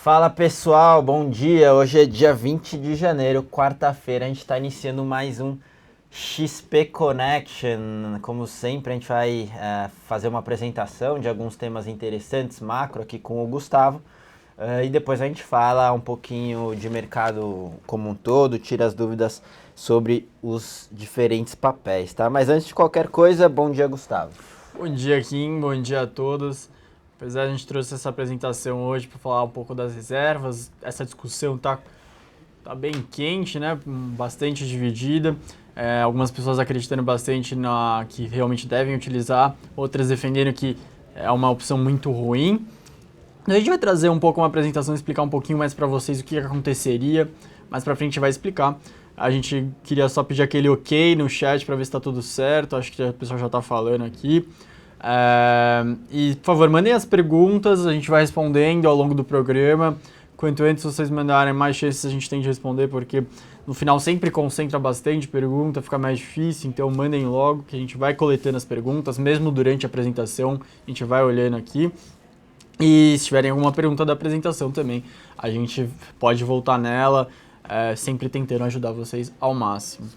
Fala pessoal, bom dia. Hoje é dia 20 de janeiro, quarta-feira. A gente está iniciando mais um XP Connection. Como sempre, a gente vai fazer uma apresentação de alguns temas interessantes, macro, aqui com o Gustavo. E depois a gente fala um pouquinho de mercado como um todo, tira as dúvidas sobre os diferentes papéis, tá? Mas antes de qualquer coisa, bom dia, Gustavo. Bom dia, Kim. Bom dia a todos. Apesar de a gente trouxe essa apresentação hoje para falar um pouco das reservas, essa discussão tá bem quente, né? Bastante dividida. Algumas pessoas acreditando bastante que realmente devem utilizar, outras defendendo que é uma opção muito ruim. A gente vai trazer um pouco uma apresentação, explicar um pouquinho mais para vocês o que aconteceria. Mais para frente vai explicar. A gente queria só pedir aquele ok no chat para ver se está tudo certo. Acho que o pessoal já está falando aqui. E, por favor, mandem as perguntas, a gente vai respondendo ao longo do programa. Quanto antes vocês mandarem, mais chances a gente tem de responder, porque no final sempre concentra bastante pergunta, fica mais difícil, então mandem logo que a gente vai coletando as perguntas, mesmo durante a apresentação, a gente vai olhando aqui. E se tiverem alguma pergunta da apresentação também, a gente pode voltar nela, sempre tentando ajudar vocês ao máximo.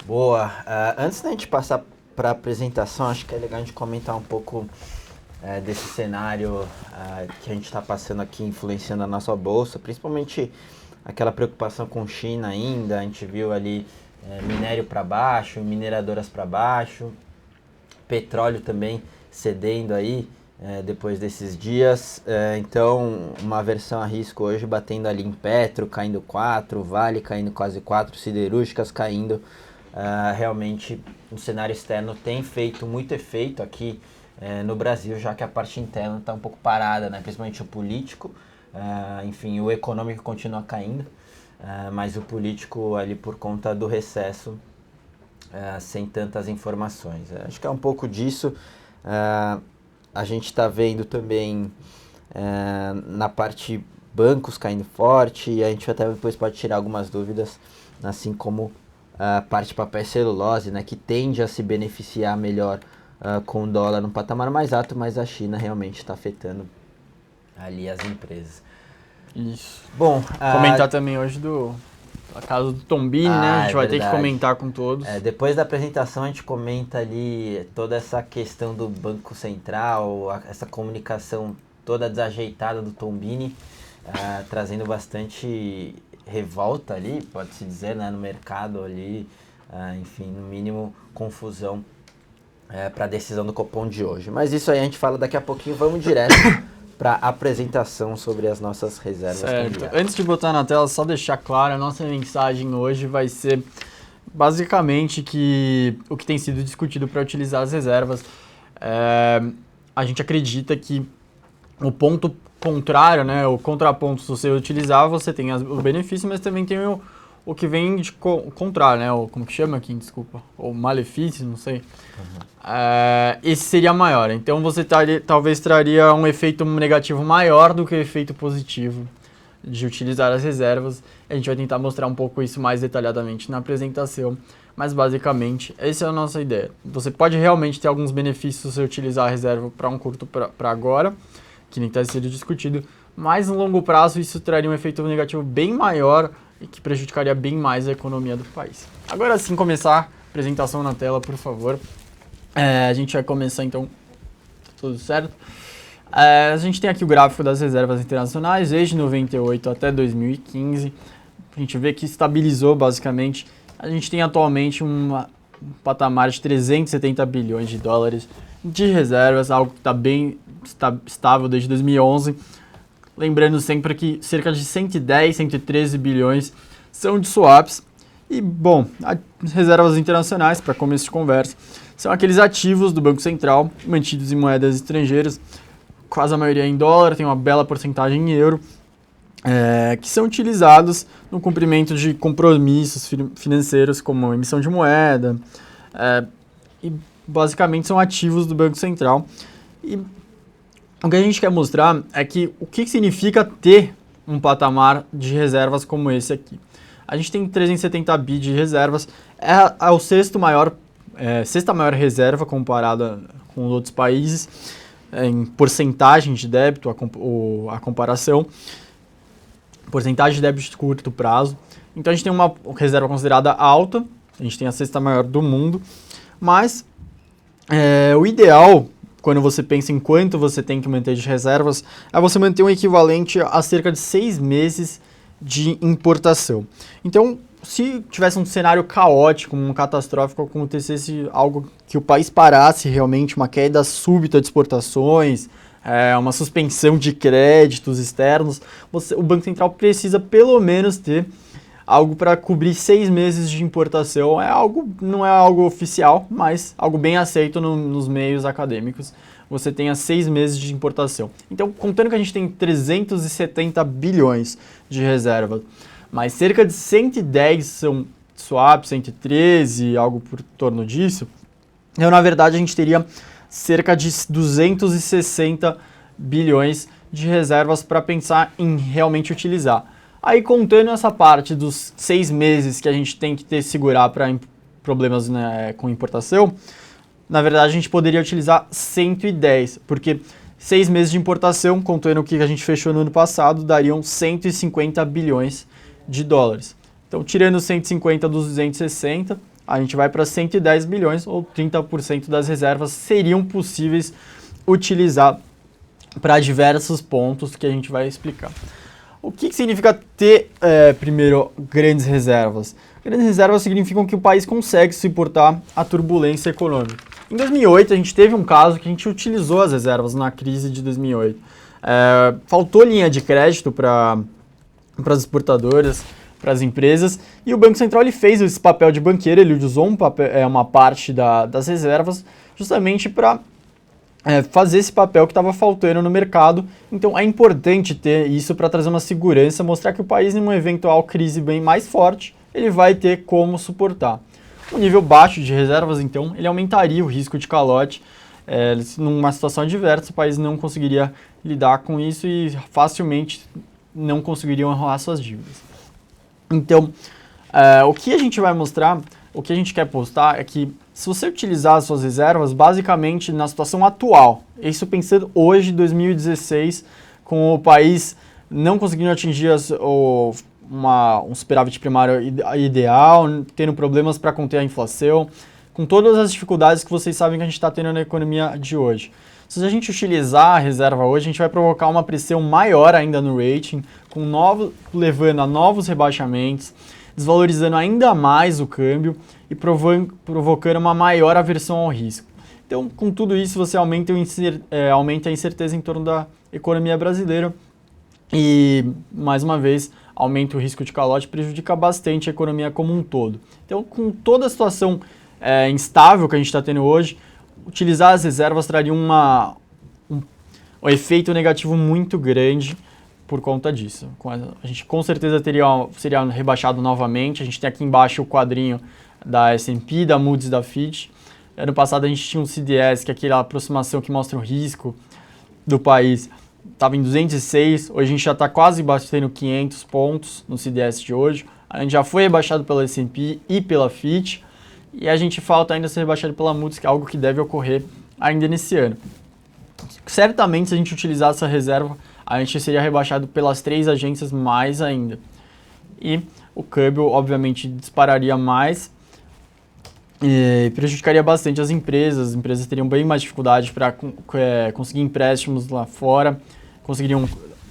Boa. Antes da gente passar para a apresentação, acho que é legal a gente comentar um pouco desse cenário que a gente está passando aqui, influenciando a nossa bolsa, principalmente aquela preocupação com China ainda. A gente viu ali minério para baixo, mineradoras para baixo, petróleo também cedendo aí depois desses dias. Então, uma versão a risco hoje batendo ali em Petro, caindo 4, Vale caindo quase 4, siderúrgicas caindo. Realmente o cenário externo tem feito muito efeito aqui no Brasil, já que a parte interna está um pouco parada, né? Principalmente o político, enfim, o econômico continua caindo, mas o político ali por conta do recesso, sem tantas informações. Acho que é um pouco disso. A gente está vendo também na parte bancos caindo forte, e a gente até depois pode tirar algumas dúvidas, assim como a parte de papel celulose, né, que tende a se beneficiar melhor com o dólar no patamar mais alto, mas a China realmente está afetando ali as empresas. Isso. Bom, comentar também hoje a caso do Tombini, né? A gente vai ter que comentar com todos. Depois da apresentação a gente comenta ali toda essa questão do Banco Central, essa comunicação toda desajeitada do Tombini, trazendo bastante revolta ali, pode-se dizer, né, no mercado ali, enfim, no mínimo confusão para a decisão do Copom de hoje. Mas isso aí a gente fala daqui a pouquinho, vamos direto para a apresentação sobre as nossas reservas cambiais. Antes de botar na tela, só deixar claro, a nossa mensagem hoje vai ser basicamente que o que tem sido discutido para utilizar as reservas, a gente acredita que o ponto contrário, né, o contraponto, se você utilizar, você tem o benefício, mas também tem o que vem de contrário, né, como que chama aqui, desculpa, o malefício, não sei. Esse seria maior, então você talvez traria um efeito negativo maior do que o efeito positivo de utilizar as reservas. A gente vai tentar mostrar um pouco isso mais detalhadamente na apresentação, mas basicamente essa é a nossa ideia. Você pode realmente ter alguns benefícios se você utilizar a reserva para um curto para agora, que nem está sendo discutido, mas no longo prazo isso traria um efeito negativo bem maior e que prejudicaria bem mais a economia do país. Agora sim, começar a apresentação na tela, por favor. A gente vai começar então, tudo certo? A gente tem aqui o gráfico das reservas internacionais, desde 98 até 2015. A gente vê que estabilizou basicamente. A gente tem atualmente um patamar de 370 bilhões de dólares de reservas, algo que está bem estável desde 2011. Lembrando sempre que cerca de 110, 113 bilhões são de swaps. E, bom, as reservas internacionais, para começo de conversa, são aqueles ativos do Banco Central mantidos em moedas estrangeiras, quase a maioria em dólar, tem uma bela porcentagem em euro, que são utilizados no cumprimento de compromissos financeiros, como emissão de moeda, e basicamente são ativos do Banco Central. E o que a gente quer mostrar é que o que significa ter um patamar de reservas como esse aqui. A gente tem 370 bi de reservas, é o sexta maior reserva comparada com outros países, em porcentagem de débito, a comparação. porcentagem de débito de curto prazo. Então a gente tem uma reserva considerada alta, a gente tem a sexta maior do mundo, mas o ideal, quando você pensa em quanto você tem que manter de reservas, é você manter um equivalente a cerca de 6 meses de importação. Então, se tivesse um cenário caótico, um catastrófico, acontecesse algo que o país parasse realmente, uma queda súbita de exportações, uma suspensão de créditos externos, o Banco Central precisa pelo menos ter algo para cobrir 6 meses de importação. Não é algo oficial, mas algo bem aceito nos meios acadêmicos. Você tenha 6 meses de importação. Então, contando que a gente tem 370 bilhões de reserva, mas cerca de 110 são swap, 113, algo por torno disso, então, na verdade, a gente teria cerca de 260 bilhões de reservas para pensar em realmente utilizar. Aí, contando essa parte dos 6 meses que a gente tem que segurar para problemas, né, com importação, na verdade, a gente poderia utilizar 110, porque 6 meses de importação, contando o que a gente fechou no ano passado, dariam 150 bilhões de dólares. Então, tirando 150 dos 260, a gente vai para 110 bilhões, ou 30% das reservas seriam possíveis utilizar para diversos pontos que a gente vai explicar. O que significa ter, primeiro, grandes reservas? Grandes reservas significam que o país consegue suportar a turbulência econômica. Em 2008, a gente teve um caso que a gente utilizou as reservas na crise de 2008. Faltou linha de crédito para as exportadoras, para as empresas, e o Banco Central ele fez esse papel de banqueiro, ele usou uma parte das reservas justamente para fazer esse papel que estava faltando no mercado. Então é importante ter isso para trazer uma segurança, mostrar que o país, em uma eventual crise bem mais forte, ele vai ter como suportar. Um nível baixo de reservas, então, ele aumentaria o risco de calote. Numa situação adversa, o país não conseguiria lidar com isso e facilmente não conseguiria honrar suas dívidas. Então, o que a gente vai mostrar, o que a gente quer postar é que se você utilizar as suas reservas, basicamente na situação atual, isso pensando hoje, 2016, com o país não conseguindo atingir um superávit primário ideal, tendo problemas para conter a inflação, com todas as dificuldades que vocês sabem que a gente está tendo na economia de hoje. Se a gente utilizar a reserva hoje, a gente vai provocar uma pressão maior ainda no rating, levando a novos rebaixamentos, desvalorizando ainda mais o câmbio e provocando uma maior aversão ao risco. Então, com tudo isso, você aumenta a incerteza em torno da economia brasileira e, mais uma vez, aumenta o risco de calote, prejudica bastante a economia como um todo. Então, com toda a situação instável que a gente está tendo hoje, utilizar as reservas traria um efeito negativo muito grande por conta disso. A gente com certeza seria rebaixado novamente. A gente tem aqui embaixo o quadrinho da S&P, da Moody's e da Fitch. Ano passado a gente tinha um CDS, que é aquela aproximação que mostra o risco do país, estava em 206, hoje a gente já está quase batendo 500 pontos no CDS de hoje. A gente já foi rebaixado pela S&P e pela Fitch, e a gente falta ainda ser rebaixado pela Moody's, que é algo que deve ocorrer ainda nesse ano. Certamente, se a gente utilizar essa reserva, a gente seria rebaixado pelas 3 agências mais ainda. E o câmbio, obviamente, dispararia mais e prejudicaria bastante as empresas teriam bem mais dificuldade para conseguir empréstimos lá fora,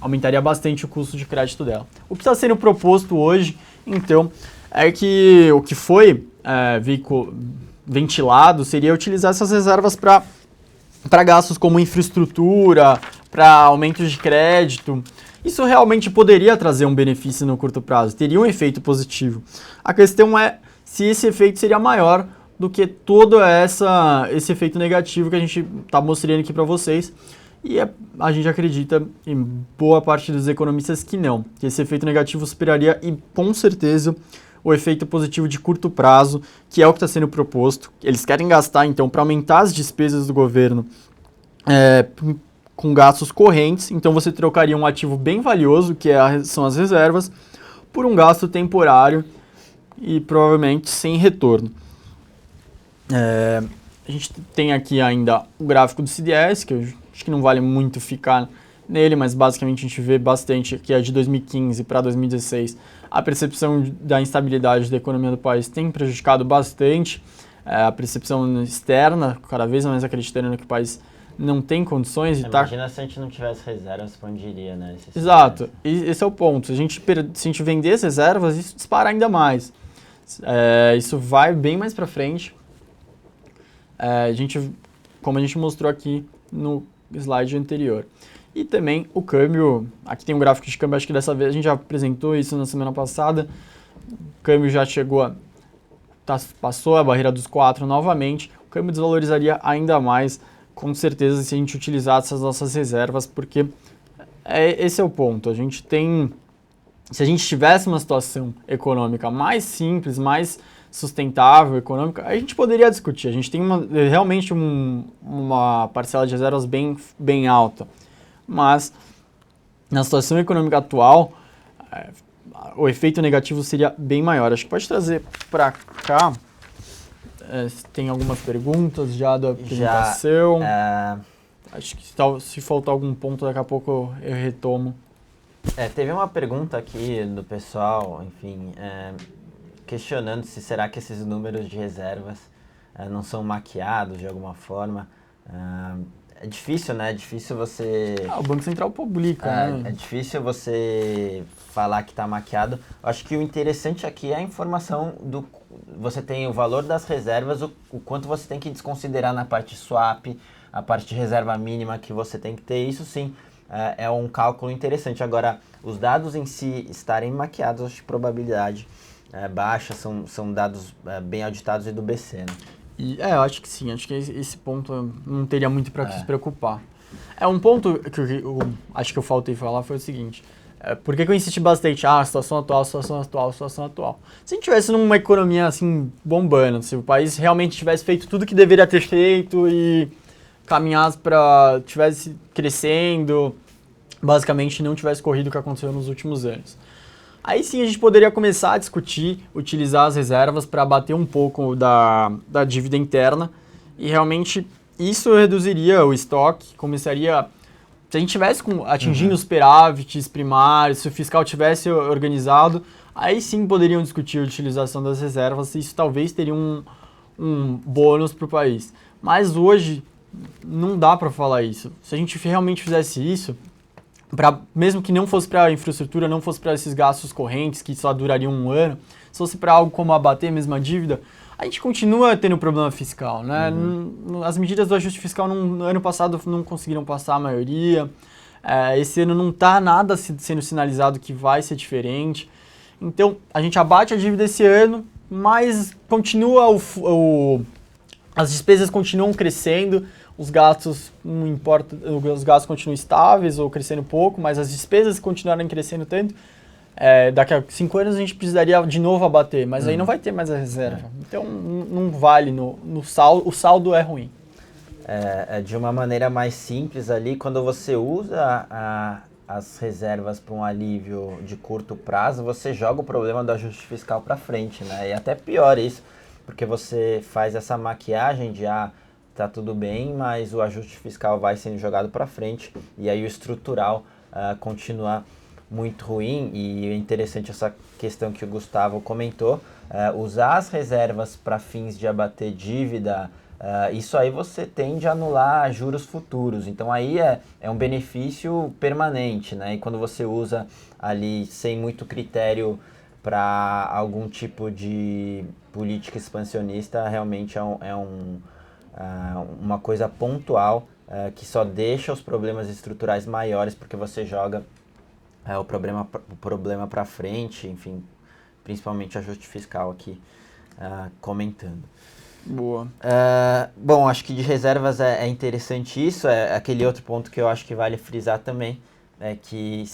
aumentaria bastante o custo de crédito dela. O que está sendo proposto hoje, então, é que o que foi ventilado seria utilizar essas reservas para gastos como infraestrutura, para aumentos de crédito. Isso realmente poderia trazer um benefício no curto prazo, teria um efeito positivo. A questão é se esse efeito seria maior do que todo esse efeito negativo que a gente está mostrando aqui para vocês. E a gente acredita, em boa parte dos economistas, que não. Que esse efeito negativo superaria, e com certeza, o efeito positivo de curto prazo, que é o que está sendo proposto. Eles querem gastar, então, para aumentar as despesas do governo com gastos correntes. Então, você trocaria um ativo bem valioso, que são as reservas, por um gasto temporário e provavelmente sem retorno. A gente tem aqui ainda o gráfico do CDS, que eu acho que não vale muito ficar nele, mas basicamente a gente vê bastante que é de 2015 para 2016. A percepção da instabilidade da economia do país tem prejudicado bastante a percepção externa, cada vez mais acreditando que o país não tem condições de estar... Imagina se a gente não tivesse reservas, para onde iria, né? Exato, e esse é o ponto. Se a gente vender as reservas, isso dispara ainda mais. Isso vai bem mais para frente. Como a gente mostrou aqui no slide anterior. E também o câmbio, aqui tem um gráfico de câmbio, acho que dessa vez a gente já apresentou isso na semana passada. O câmbio já passou a barreira dos 4 novamente. O câmbio desvalorizaria ainda mais, com certeza, se a gente utilizasse as nossas reservas, porque esse é o ponto. Se a gente tivesse uma situação econômica mais simples, mais sustentável, econômica, a gente poderia discutir. A gente tem realmente uma parcela de reservas bem alta. Mas, na situação econômica atual, o efeito negativo seria bem maior. Acho que pode trazer para cá. Tem algumas perguntas já da apresentação. Acho que se faltar algum ponto, daqui a pouco eu retomo. Teve uma pergunta aqui do pessoal, enfim, questionando se será que esses números de reservas não são maquiados de alguma forma. É difícil, né? É difícil você... o Banco Central publica, né? É difícil você falar que está maquiado. Eu acho que o interessante aqui é a informação do... Você tem o valor das reservas, o quanto você tem que desconsiderar na parte swap, a parte de reserva mínima que você tem que ter. Isso sim é um cálculo interessante. Agora, os dados em si estarem maquiados, acho que probabilidade baixa, são dados bem auditados e do BC, né? Eu acho que sim, acho que esse ponto não teria muito para que se preocupar. Um ponto que eu acho que eu faltei falar foi o seguinte, por que eu insisti bastante, situação atual, situação atual, situação atual. Se a gente tivesse numa economia assim, bombando, se o país realmente tivesse feito tudo que deveria ter feito e tivesse crescendo, basicamente não tivesse corrido o que aconteceu nos últimos anos. Aí sim a gente poderia começar a discutir, utilizar as reservas para abater um pouco da dívida interna e realmente isso reduziria o estoque, começaria... Se a gente tivesse atingindo os superávites primários, se o fiscal tivesse organizado, aí sim poderiam discutir a utilização das reservas e isso talvez teria um bônus para o país. Mas hoje não dá para falar isso. Se a gente realmente fizesse isso, mesmo que não fosse para a infraestrutura, não fosse para esses gastos correntes que só durariam um ano, se fosse para algo como abater mesmo a dívida, a gente continua tendo problema fiscal, né? As medidas do ajuste fiscal no ano passado não conseguiram passar a maioria, esse ano não está nada sendo sinalizado que vai ser diferente. Então, a gente abate a dívida esse ano, mas continua as despesas continuam crescendo, os gastos não importa, os gastos continuam estáveis ou crescendo pouco, mas as despesas continuarem crescendo tanto, daqui a 5 anos a gente precisaria de novo abater, mas aí não vai ter mais a reserva. Então não vale, o saldo é ruim. De uma maneira mais simples ali, quando você usa as reservas para um alívio de curto prazo, você joga o problema do ajuste fiscal para frente, né? E até pior isso, porque você faz essa maquiagem de tá tudo bem, mas o ajuste fiscal vai sendo jogado para frente e aí o estrutural continua muito ruim. E é interessante essa questão que o Gustavo comentou, usar as reservas para fins de abater dívida, isso aí você tende a anular juros futuros, então aí é um benefício permanente, né? E quando você usa ali sem muito critério para algum tipo de política expansionista, realmente uma coisa pontual que só deixa os problemas estruturais maiores porque você joga o problema para frente, enfim, principalmente ajuste fiscal aqui comentando. Boa. Bom, acho que de reservas é interessante isso, aquele outro ponto que eu acho que vale frisar também, é que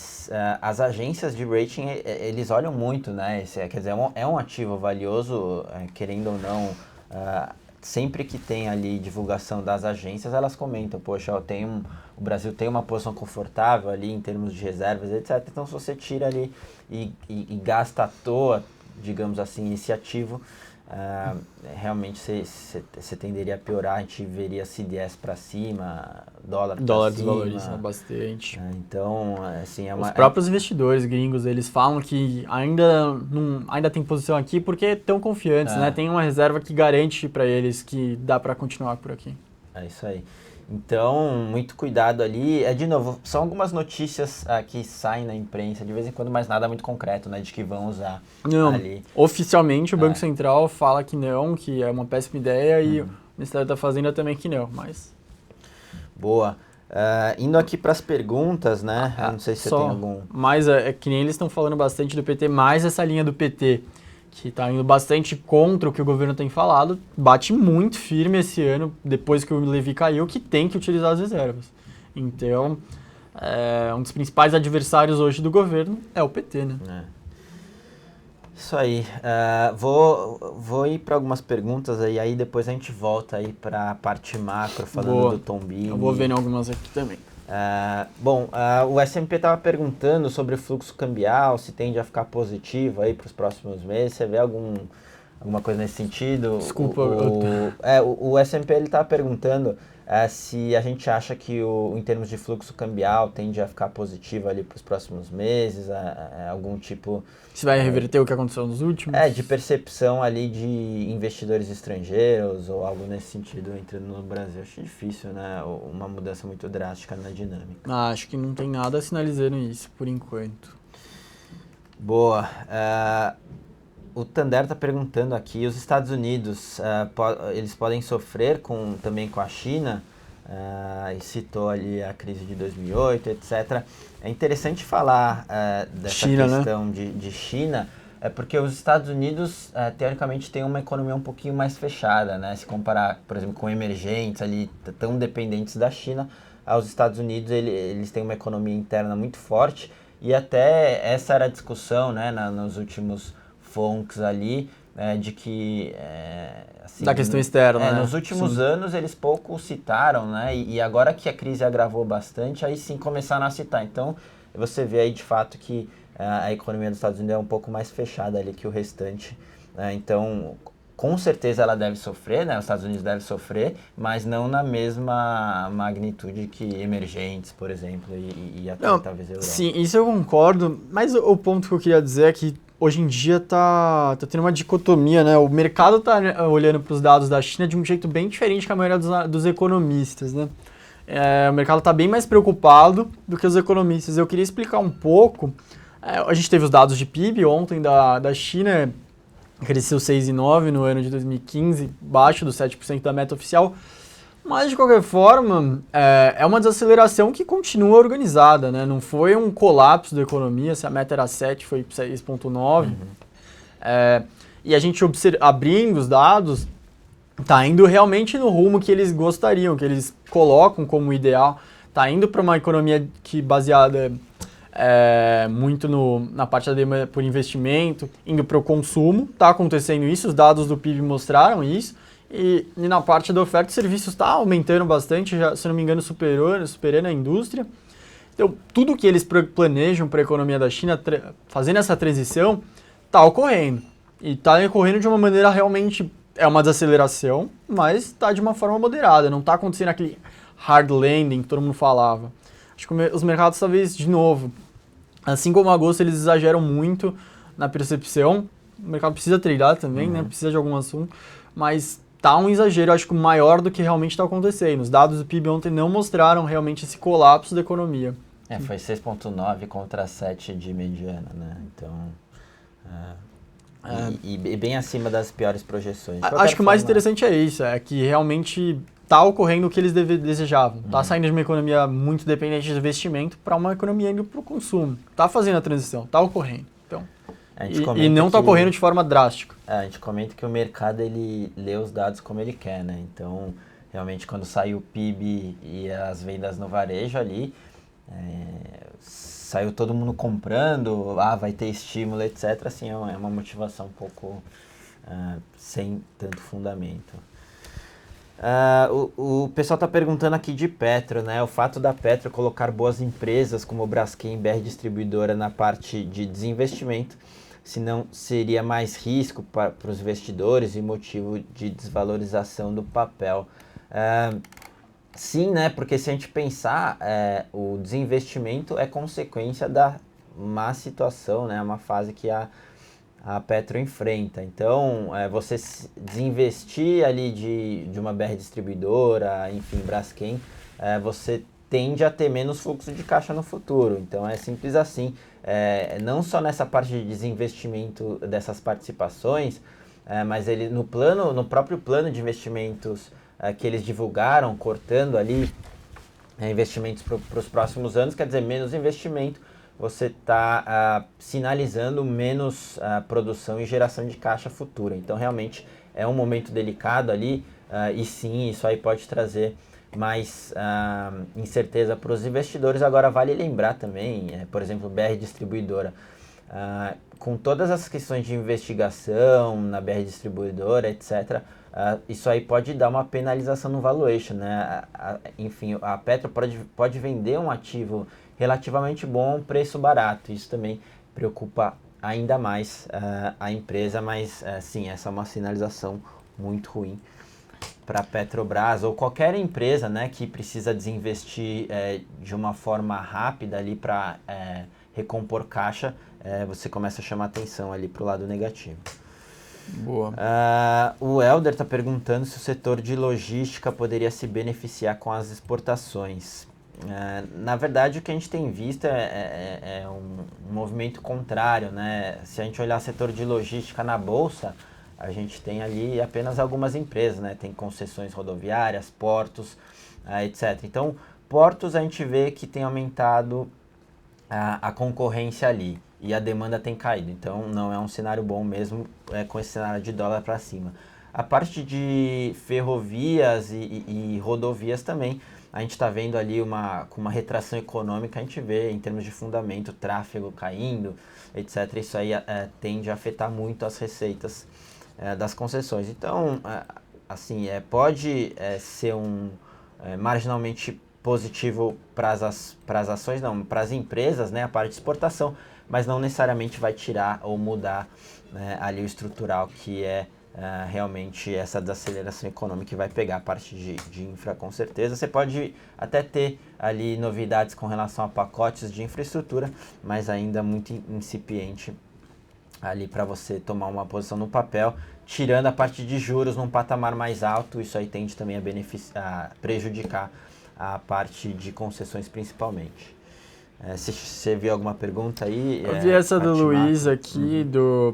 as agências de rating, eles olham muito, né? Quer dizer, é um ativo valioso, querendo ou não, sempre que tem ali divulgação das agências, elas comentam, poxa, o Brasil tem uma posição confortável ali em termos de reservas, etc. Então, se você tira ali e gasta à toa, digamos assim, esse ativo, realmente você tenderia a piorar, a gente veria CDS para cima, dólar para Dólar cima. desvaloriza bastante. Então, assim, Os próprios investidores gringos, eles falam que ainda tem posição aqui porque estão confiantes, né? Tem uma reserva que garante para eles que dá para continuar por aqui. É isso aí. Então, muito cuidado ali. De novo, são algumas notícias que saem na imprensa, de vez em quando, mas nada muito concreto, né, de que vão usar ali. Oficialmente o Banco Central fala que não, que é uma péssima ideia, e o Ministério da Fazenda também que não, mas... Boa. Indo aqui para as perguntas, né, eu não sei se você tem algum... Mas é que nem eles estão falando bastante do PT, mais essa linha do PT, que está indo bastante contra o que o governo tem falado, bate muito firme esse ano, depois que o Levy caiu, que tem que utilizar as reservas. Então, um dos principais adversários hoje do governo é o PT, né? Isso aí. Vou ir para algumas perguntas aí depois a gente volta aí para a parte macro, falando do Tom Bini. Eu vou vendo algumas aqui também. O S&P estava perguntando sobre o fluxo cambial, se tende a ficar positivo aí para os próximos meses. Você vê alguma coisa nesse sentido? Desculpa. O S&P estava perguntando se a gente acha que em termos de fluxo cambial tende a ficar positivo ali para os próximos meses, algum tipo... Se vai reverter o que aconteceu nos últimos? De percepção ali de investidores estrangeiros ou algo nesse sentido entrando no Brasil. Acho difícil, né? Uma mudança muito drástica na dinâmica. Acho que não tem nada sinalizando isso, por enquanto. Boa. O Tander está perguntando aqui, os Estados Unidos, eles podem sofrer também com a China? E citou ali a crise de 2008, etc. É interessante falar dessa questão, né, de China, porque os Estados Unidos, teoricamente, têm uma economia um pouquinho mais fechada, né? Se comparar, por exemplo, com emergentes ali, tão dependentes da China, os Estados Unidos eles têm uma economia interna muito forte, e até essa era a discussão, né, nos últimos FONCs ali, de que... assim, da questão externa, né? Nos últimos anos eles pouco citaram, né? E agora que a crise agravou bastante, aí sim começaram a citar. Então, você vê aí de fato que a economia dos Estados Unidos é um pouco mais fechada ali que o restante. Então, com certeza ela deve sofrer, né? Os Estados Unidos devem sofrer, mas não na mesma magnitude que emergentes, por exemplo, e até talvez a Europa. Sim, isso eu concordo, mas o ponto que eu queria dizer é que hoje em dia tá tendo uma dicotomia, né? O mercado tá olhando para os dados da China de um jeito bem diferente que a maioria dos economistas, né? O mercado está bem mais preocupado do que os economistas. Eu queria explicar um pouco. A gente teve os dados de PIB ontem da China, cresceu 6,9% no ano de 2015, baixo dos 7% da meta oficial. Mas, de qualquer forma, é uma desaceleração que continua organizada, né? Não foi um colapso da economia, se a meta era 7, foi 6,9. E a gente abrindo os dados, está indo realmente no rumo que eles gostariam, que eles colocam como ideal. Está indo para uma economia que baseada muito na parte da demanda por investimento, indo para o consumo. Está acontecendo isso, os dados do PIB mostraram isso. E na parte da oferta de serviços está aumentando bastante, já, se não me engano, superando a indústria. Então, tudo que eles planejam para a economia da China, fazendo essa transição, está ocorrendo. E está ocorrendo de uma maneira realmente, uma desaceleração, mas está de uma forma moderada. Não está acontecendo aquele hard landing que todo mundo falava. Acho que os mercados, talvez, de novo, assim como agosto, eles exageram muito na percepção. O mercado precisa treinar também, né? Precisa de algum assunto, mas... tá um exagero, acho que maior do que realmente está acontecendo. Os dados do PIB ontem não mostraram realmente esse colapso da economia. Foi 6,9 contra 7 de mediana, né? Então, e bem acima das piores projeções. Acho que o mais interessante é isso, é que realmente está ocorrendo o que eles desejavam. Está saindo de uma economia muito dependente de investimento para uma economia indo para o consumo. Está fazendo a transição, está ocorrendo. Então, e não está ocorrendo de forma drástica. A gente comenta que o mercado ele lê os dados como ele quer, né? Então, realmente, quando saiu o PIB e as vendas no varejo ali, saiu todo mundo comprando, vai ter estímulo, etc. Assim, é uma motivação um pouco sem tanto fundamento. O pessoal está perguntando aqui de Petro, né? O fato da Petro colocar boas empresas como Braskem, BR Distribuidora na parte de desinvestimento se não seria mais risco para os investidores e motivo de desvalorização do papel. Sim, né? Porque se a gente pensar, o desinvestimento é consequência da má situação, né? Uma fase que a Petro enfrenta. Então, você desinvestir ali de uma BR distribuidora, enfim, Braskem, você tende a ter menos fluxo de caixa no futuro. Então, é simples assim. Não só nessa parte de desinvestimento dessas participações, mas ele no próprio plano de investimentos que eles divulgaram, cortando ali investimentos para os próximos anos, quer dizer, menos investimento, você está sinalizando menos produção e geração de caixa futura. Então, realmente, é um momento delicado ali, e sim, isso aí pode trazer mais incerteza para os investidores. Agora, vale lembrar também, por exemplo, BR Distribuidora, com todas as questões de investigação na BR Distribuidora, etc., isso aí pode dar uma penalização no valuation, né? Enfim, a Petro pode vender um ativo relativamente bom a um preço barato. Isso também preocupa ainda mais a empresa, mas sim, essa é uma sinalização muito ruim para a Petrobras ou qualquer empresa, né, que precisa desinvestir de uma forma rápida ali para recompor caixa. Você começa a chamar atenção ali para o lado negativo. Boa. O Helder está perguntando se o setor de logística poderia se beneficiar com as exportações. Na verdade, o que a gente tem visto é um movimento contrário, né? Se a gente olhar o setor de logística na Bolsa, a gente tem ali apenas algumas empresas, né? Tem concessões rodoviárias, portos, etc. Então, portos a gente vê que tem aumentado a concorrência ali e a demanda tem caído. Então, não é um cenário bom mesmo com esse cenário de dólar para cima. A parte de ferrovias e rodovias também, a gente está vendo ali com uma retração econômica, a gente vê em termos de fundamento, tráfego caindo, etc. Isso aí tende a afetar muito as receitas das concessões. Então, assim, pode ser marginalmente positivo para as ações, não, para as empresas, né, a parte de exportação, mas não necessariamente vai tirar ou mudar, né, ali o estrutural, que realmente essa desaceleração econômica que vai pegar a parte de infra, com certeza. Você pode até ter ali novidades com relação a pacotes de infraestrutura, mas ainda muito incipiente ali para você tomar uma posição no papel, tirando a parte de juros num patamar mais alto. Isso aí tende também a prejudicar a parte de concessões principalmente. Se você viu alguma pergunta aí? Eu vi essa do Luiz aqui,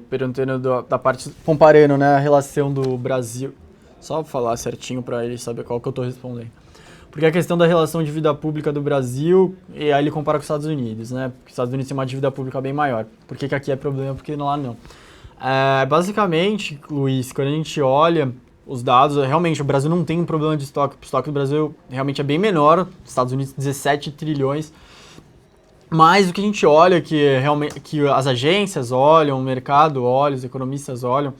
perguntando da parte, comparando, né, a relação do Brasil. Só falar certinho para ele saber qual que eu estou respondendo. Porque a questão da relação de dívida pública do Brasil, e aí ele compara com os Estados Unidos, né? Porque os Estados Unidos tem uma dívida pública bem maior. Por que aqui é problema, porque lá não? Basicamente, Luiz, quando a gente olha os dados, realmente o Brasil não tem um problema de estoque. O estoque do Brasil realmente é bem menor. Os Estados Unidos, 17 trilhões. Mas o que a gente olha, que as agências olham, o mercado olha, os economistas olham,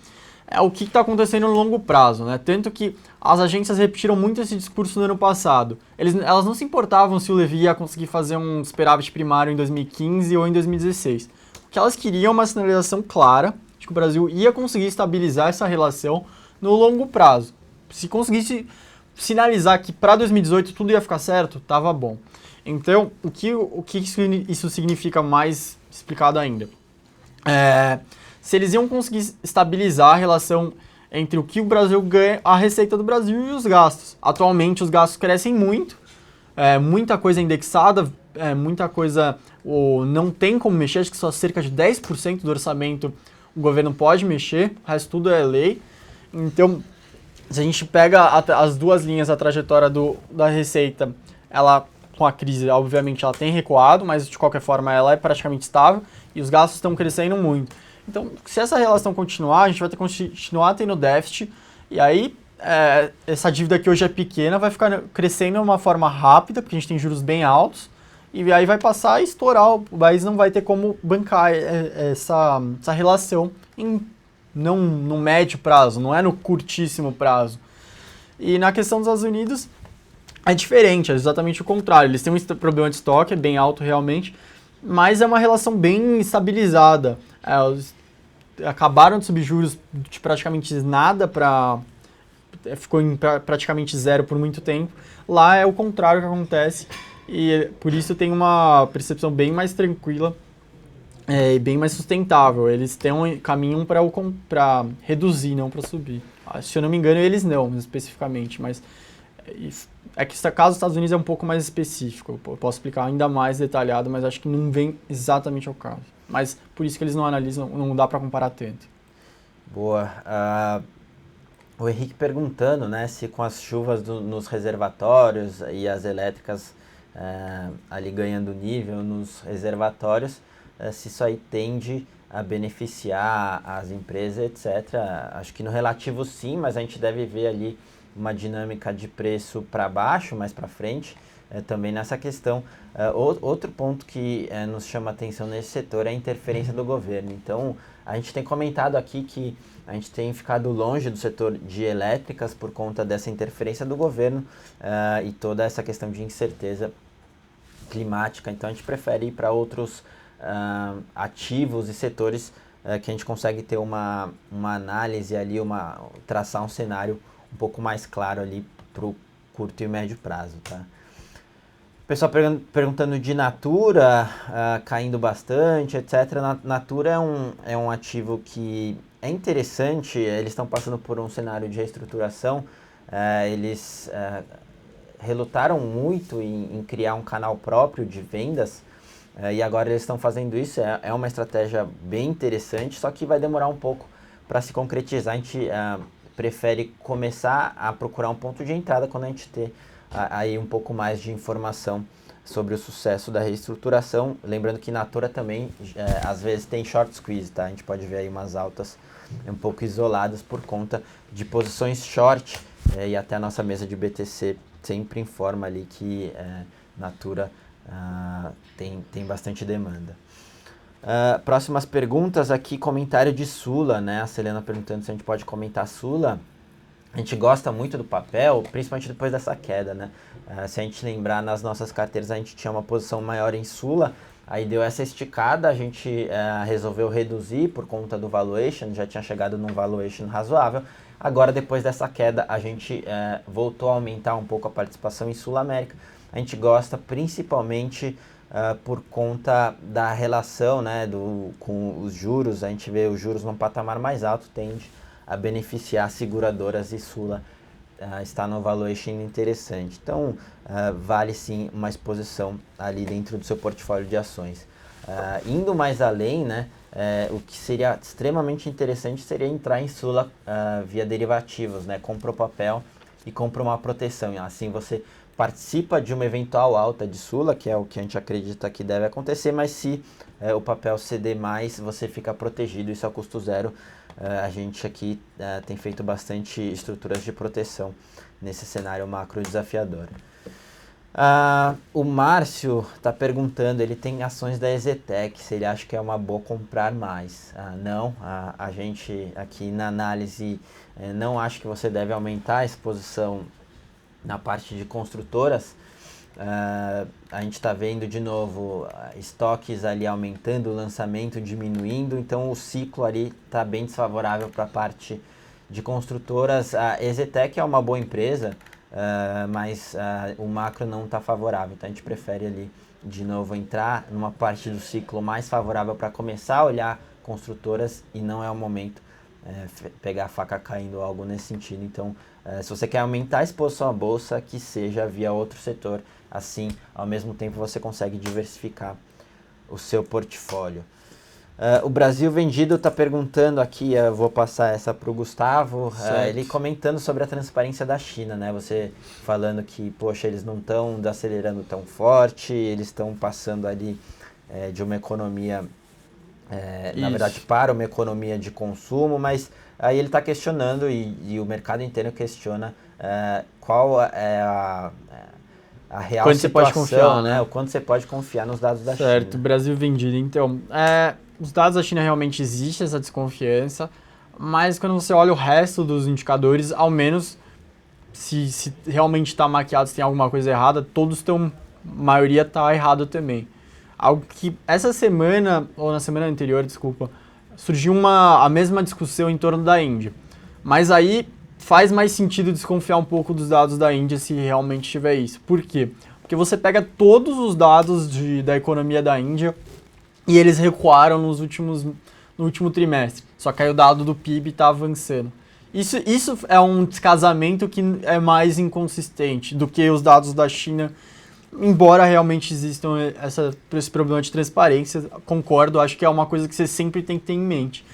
é o que está acontecendo no longo prazo, né? Tanto que as agências repetiram muito esse discurso no ano passado. Elas não se importavam se o Levy ia conseguir fazer um superávit primário em 2015 ou em 2016. O que elas queriam é uma sinalização clara de que o Brasil ia conseguir estabilizar essa relação no longo prazo. Se conseguisse sinalizar que para 2018 tudo ia ficar certo, estava bom. Então, o que isso significa mais explicado ainda? Se eles iam conseguir estabilizar a relação entre o que o Brasil ganha, a receita do Brasil e os gastos. Atualmente, os gastos crescem muito, muita coisa indexada, muita coisa não tem como mexer, acho que só cerca de 10% do orçamento o governo pode mexer, o resto tudo é lei. Então, se a gente pega as duas linhas, a trajetória da receita, ela, com a crise, obviamente, ela tem recuado, mas de qualquer forma ela é praticamente estável e os gastos estão crescendo muito. Então, se essa relação continuar, a gente vai continuar tendo déficit e aí essa dívida que hoje é pequena vai ficar crescendo de uma forma rápida, porque a gente tem juros bem altos, e aí vai passar a estourar, o país não vai ter como bancar essa relação no médio prazo, não é no curtíssimo prazo. E na questão dos Estados Unidos, é diferente, é exatamente o contrário. Eles têm um problema de estoque, é bem alto realmente, mas é uma relação bem estabilizada. acabaram de subir juros de praticamente nada ficou em praticamente zero por muito tempo. Lá é o contrário que acontece e por isso tem uma percepção bem mais tranquila e bem mais sustentável. Eles têm um caminho para reduzir, não para subir. Se eu não me engano, eles não, especificamente, mas é que esse caso dos Estados Unidos é um pouco mais específico. Eu posso explicar ainda mais detalhado, mas acho que não vem exatamente ao caso. Mas por isso que eles não analisam, não dá para comparar tanto. Boa. O Henrique perguntando, né, se com as chuvas nos reservatórios e as elétricas ali ganhando nível nos reservatórios, se isso aí tende a beneficiar as empresas, etc. Acho que no relativo sim, mas a gente deve ver ali uma dinâmica de preço para baixo, mais para frente, também nessa questão. Outro ponto que nos chama atenção nesse setor é a interferência do governo. Então, a gente tem comentado aqui que a gente tem ficado longe do setor de elétricas por conta dessa interferência do governo e toda essa questão de incerteza climática. Então, a gente prefere ir para outros ativos e setores que a gente consegue ter uma análise ali, traçar um cenário um pouco mais claro ali para o curto e médio prazo, tá? O pessoal perguntando de Natura, caindo bastante, etc. Natura é um ativo que é interessante, eles estão passando por um cenário de reestruturação, eles relutaram muito em criar um canal próprio de vendas, e agora eles estão fazendo isso, é uma estratégia bem interessante, só que vai demorar um pouco para se concretizar. A gente prefere começar a procurar um ponto de entrada quando a gente ter aí um pouco mais de informação sobre o sucesso da reestruturação. Lembrando que Natura também, às vezes, tem short squeeze, tá? A gente pode ver aí umas altas um pouco isoladas por conta de posições short, e até a nossa mesa de BTC sempre informa ali que Natura tem bastante demanda. Próximas perguntas aqui, comentário de Sula, né? A Selena perguntando se a gente pode comentar Sula. A gente gosta muito do papel, principalmente depois dessa queda, né? Se a gente lembrar, nas nossas carteiras a gente tinha uma posição maior em Sula, aí deu essa esticada, a gente resolveu reduzir por conta do valuation, já tinha chegado num valuation razoável. Agora, depois dessa queda, a gente voltou a aumentar um pouco a participação em Sul América. A gente gosta principalmente por conta da relação, né, com os juros. A gente vê os juros num patamar mais alto, tende a beneficiar seguradoras, e Sula está no valuation interessante. Então, vale sim uma exposição ali dentro do seu portfólio de ações. Indo mais além, né, o que seria extremamente interessante seria entrar em Sula via derivativos, né, compra o papel e compra uma proteção. Assim você participa de uma eventual alta de Sula, que é o que a gente acredita que deve acontecer, mas se o papel ceder mais, você fica protegido, isso é custo zero. A gente aqui tem feito bastante estruturas de proteção nesse cenário macro desafiador. O Márcio está perguntando, ele tem ações da EZTEC, se ele acha que é uma boa comprar mais. Não, a gente aqui na análise não acha que você deve aumentar a exposição na parte de construtoras. A gente está vendo de novo estoques ali aumentando, o lançamento diminuindo, então o ciclo ali está bem desfavorável para a parte de construtoras. A EZTEC é uma boa empresa, mas o macro não está favorável, então a gente prefere ali de novo entrar numa parte do ciclo mais favorável para começar a olhar construtoras, e não é o momento pegar a faca caindo, algo nesse sentido. Então, se você quer aumentar a exposição à bolsa, que seja via outro setor, assim, ao mesmo tempo você consegue diversificar o seu portfólio. O Brasil Vendido está perguntando aqui, eu vou passar essa para o Gustavo, ele comentando sobre a transparência da China, né? Você falando que, poxa, eles não estão acelerando tão forte, eles estão passando ali de uma economia, na verdade, para uma economia de consumo, mas aí ele está questionando, e o mercado inteiro questiona qual é a real quanto situação, você pode confiar, né? O quanto você pode confiar nos dados da China. Certo, Brasil Vendido. Então, os dados da China realmente existe essa desconfiança, mas quando você olha o resto dos indicadores, ao menos se realmente está maquiado, se tem alguma coisa errada, todos estão, a maioria está errado também. Algo que essa semana, ou na semana anterior, desculpa, surgiu a mesma discussão em torno da Índia. Mas aí faz mais sentido desconfiar um pouco dos dados da Índia se realmente tiver isso. Por quê? Porque você pega todos os dados da economia da Índia e eles recuaram no último trimestre. Só que aí o dado do PIB está avançando. Isso é um descasamento que é mais inconsistente do que os dados da China, embora realmente existam esse problema de transparência. Concordo, acho que é uma coisa que você sempre tem que ter em mente.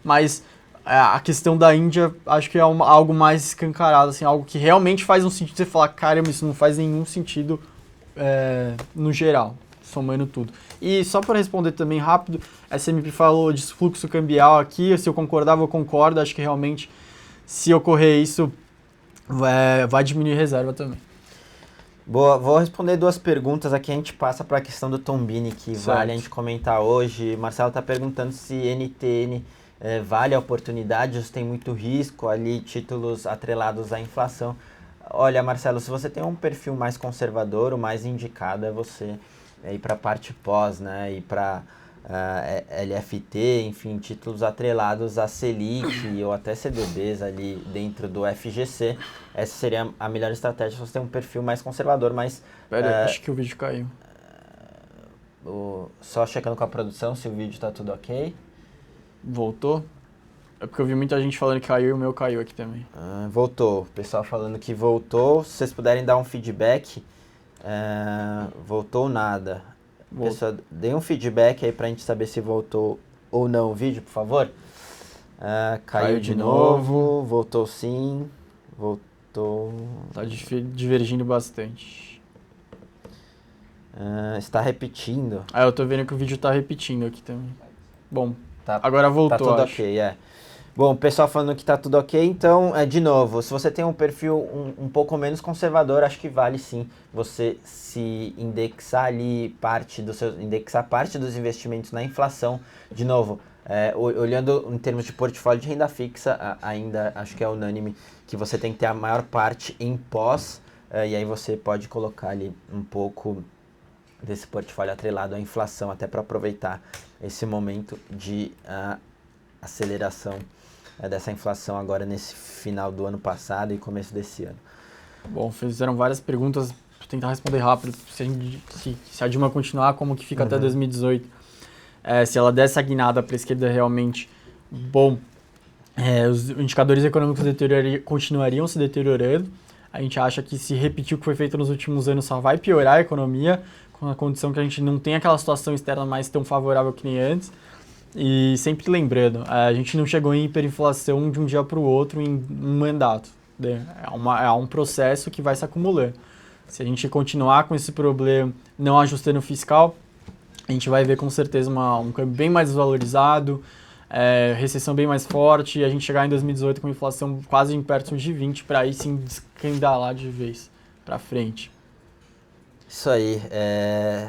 Mas a questão da Índia, acho que é algo mais escancarado, assim, algo que realmente faz um sentido você falar, caramba, isso não faz nenhum sentido no geral, somando tudo. E só para responder também rápido, a SMP falou de fluxo cambial aqui, se eu concordava, eu concordo, acho que realmente, se ocorrer isso, vai diminuir reserva também. Boa, vou responder 2 perguntas aqui, a gente passa para a questão do Tombini, que certo. Vale a gente comentar hoje. Marcelo está perguntando se NTN vale a oportunidade, ou se tem muito risco ali, títulos atrelados à inflação. Olha, Marcelo, se você tem um perfil mais conservador, o mais indicado é você ir para a parte pós, né, ir para LFT, enfim, títulos atrelados a Selic ou até CDBs ali dentro do FGC. Essa seria a melhor estratégia se você tem um perfil mais conservador, mas... Pera, acho que o vídeo caiu. Só checando com a produção se o vídeo está tudo ok. Voltou? É porque eu vi muita gente falando que caiu e o meu caiu aqui também. Voltou. O pessoal falando que voltou. Se vocês puderem dar um feedback, voltou nada. Pessoal, dê um feedback aí pra gente saber se voltou ou não o vídeo, por favor. Caiu de novo. Voltou sim. Voltou. Tá divergindo bastante. Está repetindo. Eu tô vendo que o vídeo tá repetindo aqui também. Bom, agora voltou, tá tudo acho. ok, Bom, o pessoal falando que tá tudo ok, então, de novo, se você tem um perfil um pouco menos conservador, acho que vale sim você se indexar ali indexar parte dos investimentos na inflação. De novo, olhando em termos de portfólio de renda fixa, ainda acho que é unânime que você tem que ter a maior parte em pós, e aí você pode colocar ali um pouco desse portfólio atrelado à inflação, até para aproveitar esse momento de aceleração dessa inflação agora nesse final do ano passado e começo desse ano. Bom, fizeram várias perguntas, vou tentar responder rápido. Se a Dilma continuar, como que fica até 2018? Se ela der essa guinada para a esquerda realmente, bom, os indicadores econômicos continuariam se deteriorando. A gente acha que se repetir o que foi feito nos últimos anos só vai piorar a economia, com a condição que a gente não tem aquela situação externa mais tão favorável que nem antes. E sempre lembrando, a gente não chegou em hiperinflação de um dia para o outro em um mandato. Né? É um processo que vai se acumulando. Se a gente continuar com esse problema, não ajustando o fiscal, a gente vai ver com certeza um câmbio bem mais desvalorizado, recessão bem mais forte, e a gente chegar em 2018 com inflação quase em perto de 20, para aí sim descandalar de vez para frente. Isso aí.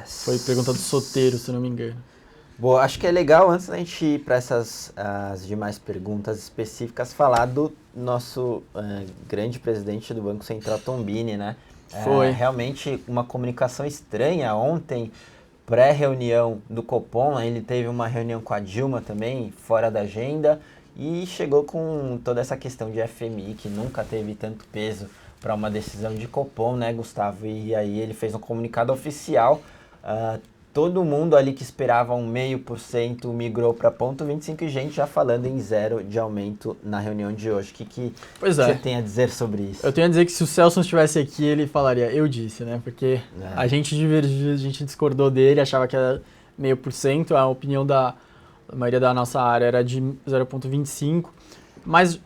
Foi pergunta do Soteiro, se não me engano. Bom, acho que é legal, antes da gente ir para as demais perguntas específicas, falar do nosso grande presidente do Banco Central, Tombini, né? Foi. Realmente uma comunicação estranha ontem, pré-reunião do Copom, ele teve uma reunião com a Dilma também, fora da agenda, e chegou com toda essa questão de FMI, que nunca teve tanto peso para uma decisão de Copom, né, Gustavo? E aí ele fez um comunicado oficial. Todo mundo ali que esperava 0,5% migrou para 0,25% e gente já falando em 0 de aumento na reunião de hoje. O que você tem a dizer sobre isso? Eu tenho a dizer que se o Celso estivesse aqui, ele falaria, eu disse, né? Porque a gente divergiu, a gente discordou dele, achava que era 0,5%, a opinião da maioria da nossa área era de 0,25%. Mas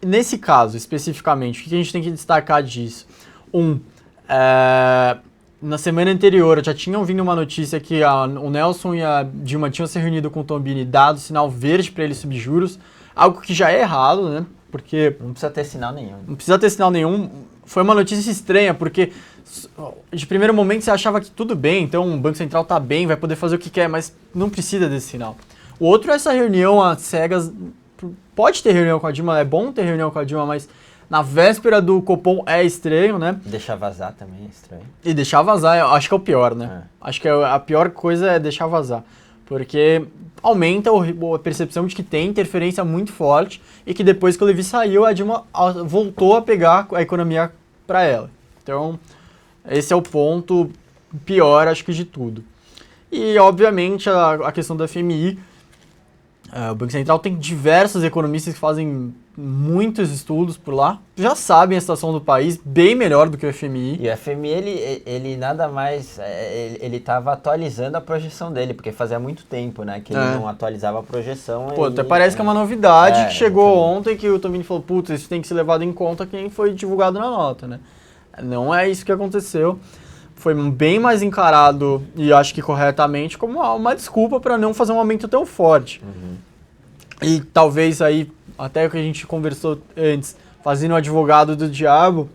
nesse caso, especificamente, o que a gente tem que destacar disso? Na semana anterior, já tinham vindo uma notícia que o Nelson e a Dilma tinham se reunido com o Tombini, dado sinal verde para ele subir juros, algo que já é errado, né? Porque não precisa ter sinal nenhum. Não precisa ter sinal nenhum. Foi uma notícia estranha, porque de primeiro momento você achava que tudo bem, então o Banco Central tá bem, vai poder fazer o que quer, mas não precisa desse sinal. O outro é essa reunião às cegas. Pode ter reunião com a Dilma, é bom ter reunião com a Dilma, mas na véspera do Copom é estranho, né? Deixar vazar também é estranho. E deixar vazar, eu acho que é o pior, né? Acho que a pior coisa é deixar vazar. porque aumenta a percepção de que tem interferência muito forte e que depois que o Levy saiu, a Dilma voltou a pegar a economia para ela. Então, esse é o ponto pior, acho que, de tudo. E, obviamente, a questão da FMI, o Banco Central tem diversos economistas que fazem muitos estudos por lá, já sabem a situação do país bem melhor do que o FMI. E o FMI, ele nada mais, ele estava atualizando a projeção dele, porque fazia muito tempo, né, que ele não atualizava a projeção. Pô, até parece que é uma novidade que chegou exatamente. ontem, que o Tomini falou, putz, isso tem que ser levado em conta quem foi divulgado na nota, né? Não é isso que aconteceu. Foi bem mais encarado, e acho que corretamente, como uma desculpa para não fazer um aumento tão forte. E talvez aí, até o que a gente conversou antes, fazendo o advogado do diabo,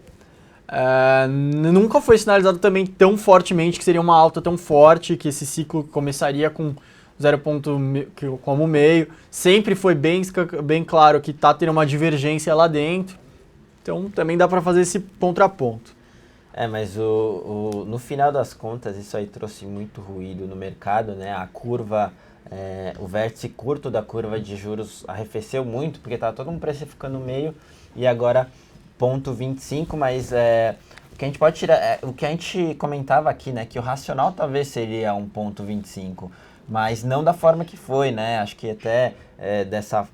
nunca foi sinalizado também tão fortemente que seria uma alta tão forte, que esse ciclo começaria com 0,5 como meio. Sempre foi bem claro que está tendo uma divergência lá dentro. Então também dá para fazer esse contraponto. Mas no final das contas, isso aí trouxe muito ruído no mercado, né? A curva, o vértice curto da curva de juros arrefeceu muito, porque estava todo mundo precificando no meio, e agora 0,25, mas o que a gente pode tirar, o que a gente comentava aqui, né? Que o racional talvez seria 1,25, mas não da forma que foi, né? Acho que até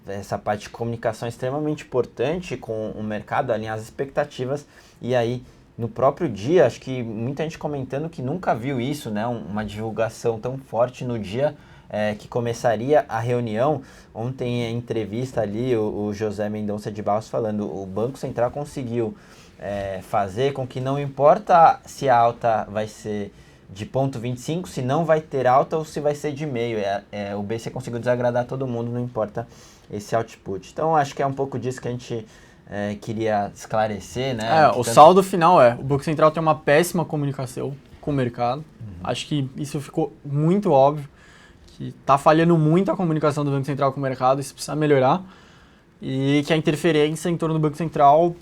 essa parte de comunicação é extremamente importante com o mercado, alinhar as expectativas, e aí no próprio dia, acho que muita gente comentando que nunca viu isso, né? Uma divulgação tão forte no dia que começaria a reunião. Ontem, em entrevista ali, o José Mendonça de Barros falando, o Banco Central conseguiu fazer com que não importa se a alta vai ser de 0,25, se não vai ter alta ou se vai ser de meio. O BC conseguiu desagradar todo mundo, não importa esse output. Então, acho que é um pouco disso que a gente queria esclarecer, né? O saldo final o Banco Central tem uma péssima comunicação com o mercado. Acho que isso ficou muito óbvio, que está falhando muito a comunicação do Banco Central com o mercado, isso precisa melhorar. E que a interferência em torno do Banco Central,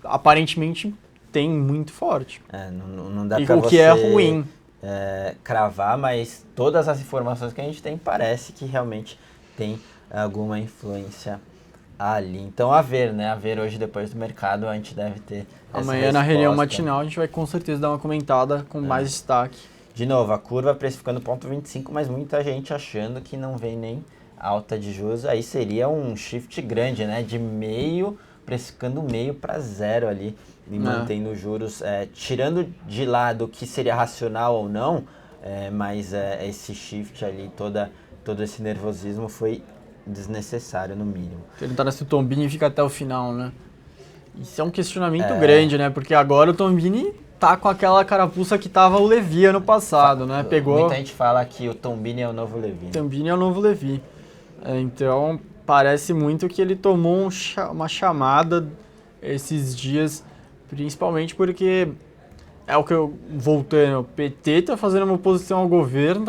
aparentemente, tem muito forte. Não dá para o que é ruim. Cravar, mas todas as informações que a gente tem parece que realmente tem alguma influência ali. Então, a ver, né? A ver hoje, depois do mercado, a gente deve ter essa Amanhã, resposta. na reunião matinal, a gente vai com certeza dar uma comentada com mais destaque. De novo, a curva precificando 0,25, mas muita gente achando que não vem nem alta de juros. Aí seria um shift grande, né? De meio, precificando meio para zero ali, e mantendo os juros, tirando de lado o que seria racional ou não, mas esse shift ali, todo esse nervosismo foi desnecessário, no mínimo. Perguntaram se o Tombini fica até o final, né? Isso é um questionamento grande, né? Porque agora o Tombini tá com aquela carapuça que tava o Levy ano passado, né? Muita gente fala que o Tombini é o novo Levy. Tombini é o novo Levy. Então, parece muito que ele tomou uma chamada esses dias, principalmente porque o que eu voltando, o PT tá fazendo uma oposição ao governo,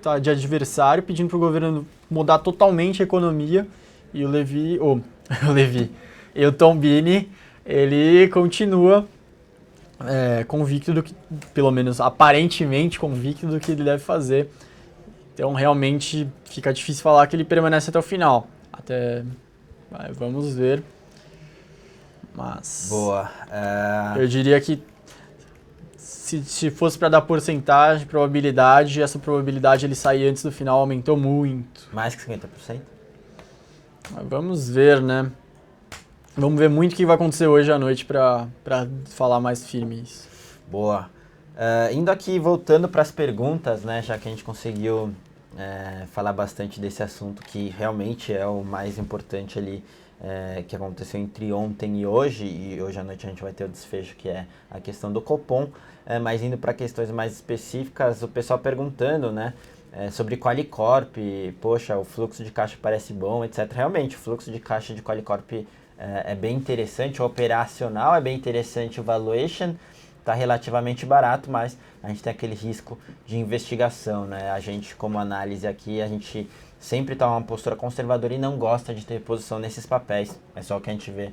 tá de adversário, pedindo pro governo mudar totalmente a economia, e o Levy, e o Tombini, ele continua convicto do que, pelo menos aparentemente convicto do que ele deve fazer. Então realmente fica difícil falar que ele permanece até o final. Vamos ver. Mas boa. Eu diria que se fosse para dar porcentagem, probabilidade, essa probabilidade ele sair antes do final aumentou muito. Mais que 50%? Mas vamos ver, né? Vamos ver muito o que vai acontecer hoje à noite para falar mais firme isso. Boa. Indo aqui, voltando para as perguntas, né? Já que a gente conseguiu falar bastante desse assunto, que realmente é o mais importante ali, que aconteceu entre ontem e hoje à noite a gente vai ter o desfecho, que é a questão do Copom, mas indo para questões mais específicas, o pessoal perguntando, né, sobre Qualicorp, poxa, o fluxo de caixa parece bom, etc. Realmente, o fluxo de caixa de Qualicorp é bem interessante, o operacional é bem interessante, o valuation está relativamente barato, mas a gente tem aquele risco de investigação, né? A gente, como análise aqui, a gente sempre toma uma postura conservadora e não gosta de ter posição nesses papéis. É só o que a gente vê,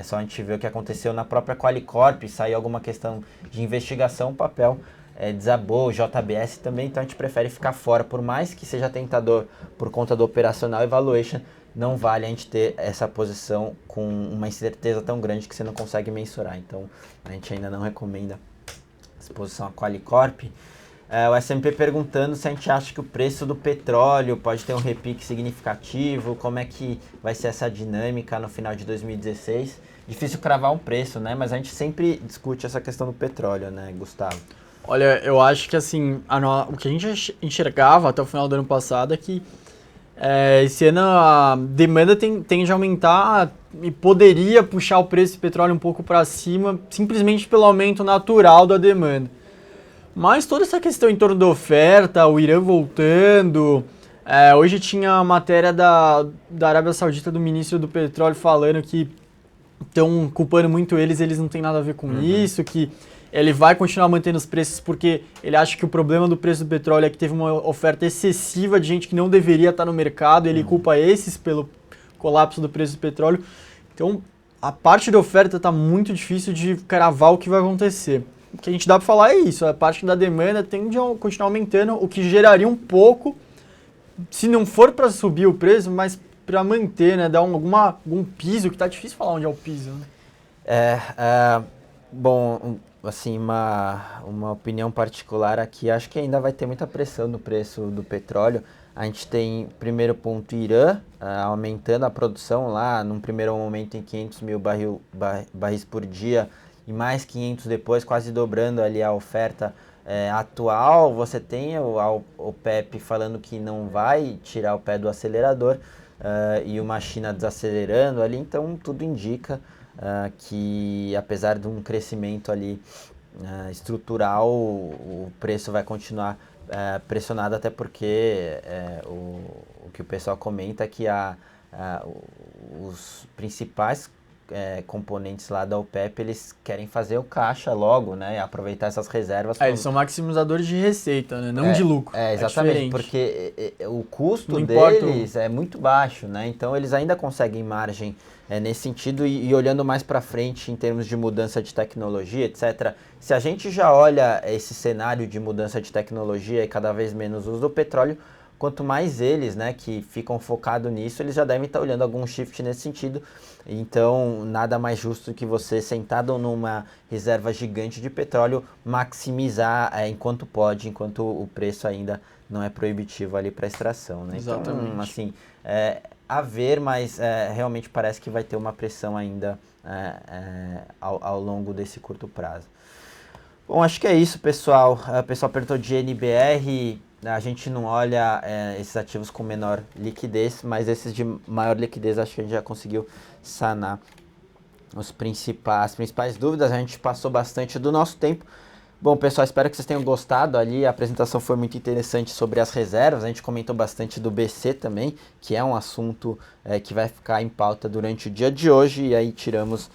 só a gente vê o que aconteceu na própria Qualicorp, saiu alguma questão de investigação, o papel desabou, o JBS também, então a gente prefere ficar fora, por mais que seja tentador por conta do operacional e valuation, não vale a gente ter essa posição com uma incerteza tão grande que você não consegue mensurar. Então a gente ainda não recomenda exposição a Qualicorp. O S&P perguntando se a gente acha que o preço do petróleo pode ter um repique significativo, como é que vai ser essa dinâmica no final de 2016. Difícil cravar um preço, né? Mas a gente sempre discute essa questão do petróleo, né, Gustavo? Olha, eu acho que assim, o que a gente enxergava até o final do ano passado é que esse ano a demanda tende a aumentar e poderia puxar o preço do petróleo um pouco para cima, simplesmente pelo aumento natural da demanda. Mas toda essa questão em torno da oferta, o Irã voltando, hoje tinha a matéria da Arábia Saudita, do ministro do petróleo, falando que estão culpando muito eles não têm nada a ver com isso, que ele vai continuar mantendo os preços porque ele acha que o problema do preço do petróleo é que teve uma oferta excessiva de gente que não deveria estar no mercado, ele culpa esses pelo colapso do preço do petróleo. Então, a parte da oferta está muito difícil de cravar o que vai acontecer. O que a gente dá para falar é isso, a parte da demanda tende a continuar aumentando, o que geraria um pouco, se não for para subir o preço, mas para manter, né, dar algum piso, que tá difícil falar onde é o piso, né? Bom, assim, uma opinião particular aqui, acho que ainda vai ter muita pressão no preço do petróleo. A gente tem, primeiro ponto, Irã aumentando a produção lá, num primeiro momento em 500 mil barris por dia, e mais 500 depois, quase dobrando ali a oferta atual. Você tem a OPEP falando que não vai tirar o pé do acelerador, e uma China desacelerando ali, então tudo indica que apesar de um crescimento ali estrutural, o preço vai continuar pressionado, até porque o que o pessoal comenta é que os principais componentes lá da OPEP, eles querem fazer o caixa logo, né, e aproveitar essas reservas. Eles são maximizadores de receita, né, não de lucro. Exatamente, porque o custo deles é muito baixo, né, então eles ainda conseguem margem nesse sentido, e olhando mais para frente em termos de mudança de tecnologia, etc. Se a gente já olha esse cenário de mudança de tecnologia e cada vez menos uso do petróleo, quanto mais eles, né, que ficam focados nisso, eles já devem estar olhando algum shift nesse sentido. Então, nada mais justo que você, sentado numa reserva gigante de petróleo, maximizar enquanto pode, enquanto o preço ainda não é proibitivo ali para extração, né? Exatamente. Então, assim, a ver, mas realmente parece que vai ter uma pressão ainda ao longo desse curto prazo. Bom, acho que é isso, pessoal. O pessoal perguntou de NBR. A gente não olha esses ativos com menor liquidez, mas esses de maior liquidez acho que a gente já conseguiu sanar as principais dúvidas. A gente passou bastante do nosso tempo. Bom, pessoal, espero que vocês tenham gostado ali. A apresentação foi muito interessante sobre as reservas. A gente comentou bastante do BC também, que é um assunto que vai ficar em pauta durante o dia de hoje. E aí tiramos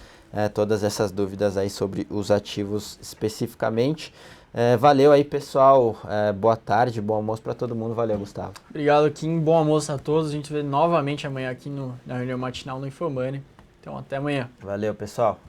todas essas dúvidas aí sobre os ativos especificamente. Valeu aí, pessoal. Boa tarde, bom almoço para todo mundo. Valeu, Gustavo. Obrigado, Kim. Bom almoço a todos. A gente vê novamente amanhã aqui na reunião matinal no Infomoney. Então, até amanhã. Valeu, pessoal.